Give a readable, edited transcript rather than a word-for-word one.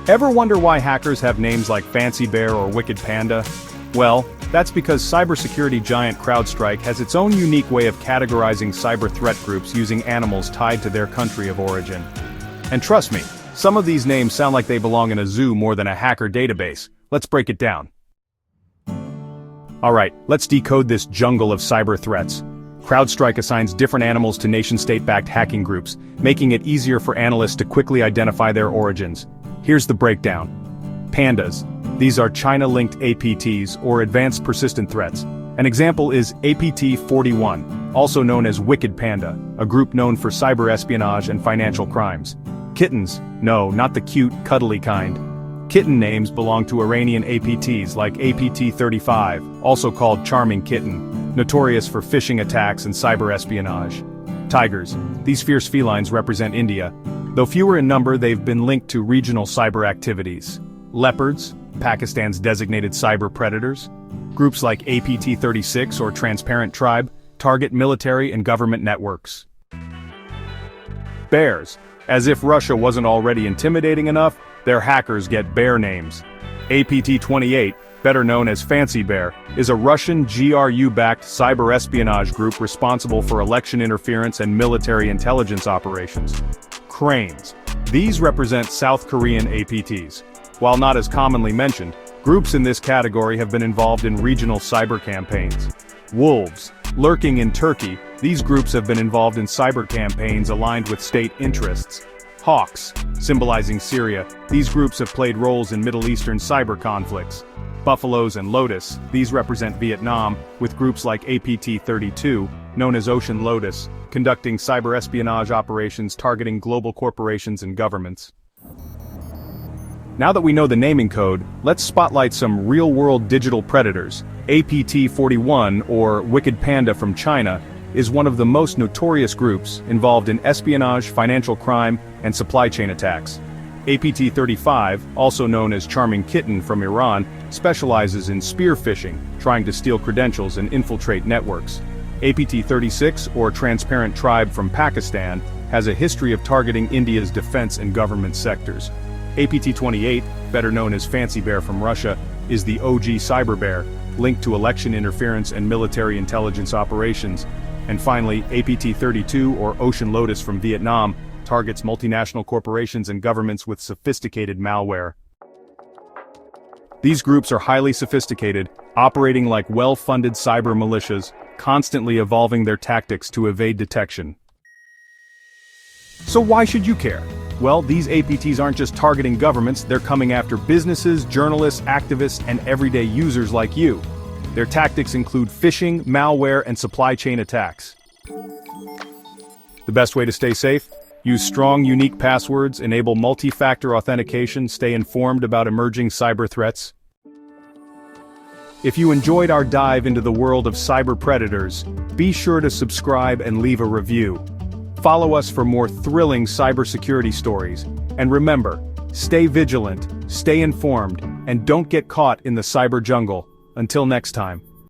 Ever wonder why hackers have names like Fancy Bear or Wicked Panda? Well, that's because cybersecurity giant CrowdStrike has its own unique way of categorizing cyber threat groups using animals tied to their country of origin. And trust me, some of these names sound like they belong in a zoo more than a hacker database. Let's break it down. Alright, let's decode this jungle of cyber threats. CrowdStrike assigns different animals to nation-state-backed hacking groups, making it easier for analysts to quickly identify their origins. Here's the breakdown. Pandas. These are China-linked APTs, or Advanced Persistent Threats. An example is APT-41, also known as Wicked Panda, a group known for cyber espionage and financial crimes. Kittens. No, not the cute, cuddly kind. Kitten names belong to Iranian APTs like APT-35, also called Charming Kitten, notorious for phishing attacks and cyber espionage. Tigers. These fierce felines represent India. Though fewer in number, they've been linked to regional cyber activities. Leopards. Pakistan's designated cyber predators. Groups like APT-36 or Transparent Tribe target military and government networks. Bears. As if Russia wasn't already intimidating enough, their hackers get bear names. APT-28, better known as Fancy Bear, is a Russian GRU-backed cyber espionage group responsible for election interference and military intelligence operations. Cranes. These represent South Korean APTs. While not as commonly mentioned, groups in this category have been involved in regional cyber campaigns. Wolves. Lurking in Turkey, these groups have been involved in cyber campaigns aligned with state interests. Hawks, symbolizing Syria, these groups have played roles in Middle Eastern cyber conflicts. Buffaloes and Lotus, these represent Vietnam, with groups like APT-32, known as Ocean Lotus, conducting cyber espionage operations targeting global corporations and governments. Now that we know the naming code, let's spotlight some real-world digital predators. APT-41, or Wicked Panda from China, is one of the most notorious groups involved in espionage, financial crime, and supply chain attacks. APT-35, also known as Charming Kitten from Iran, specializes in spear phishing, trying to steal credentials and infiltrate networks. APT-36, or Transparent Tribe from Pakistan, has a history of targeting India's defense and government sectors. APT-28, better known as Fancy Bear from Russia, is the OG cyber bear, linked to election interference and military intelligence operations. And finally, APT-32, or Ocean Lotus from Vietnam, targets multinational corporations and governments with sophisticated malware. These groups are highly sophisticated, operating like well-funded cyber militias, constantly evolving their tactics to evade detection. So why should you care? Well, these APTs aren't just targeting governments, they're coming after businesses, journalists, activists, and everyday users like you. Their tactics include phishing, malware, and supply chain attacks. The best way to stay safe? Use strong, unique passwords, enable multi-factor authentication, stay informed about emerging cyber threats. If you enjoyed our dive into the world of cyber predators, be sure to subscribe and leave a review. Follow us for more thrilling cybersecurity stories. And remember, stay vigilant, stay informed, and don't get caught in the cyber jungle. Until next time.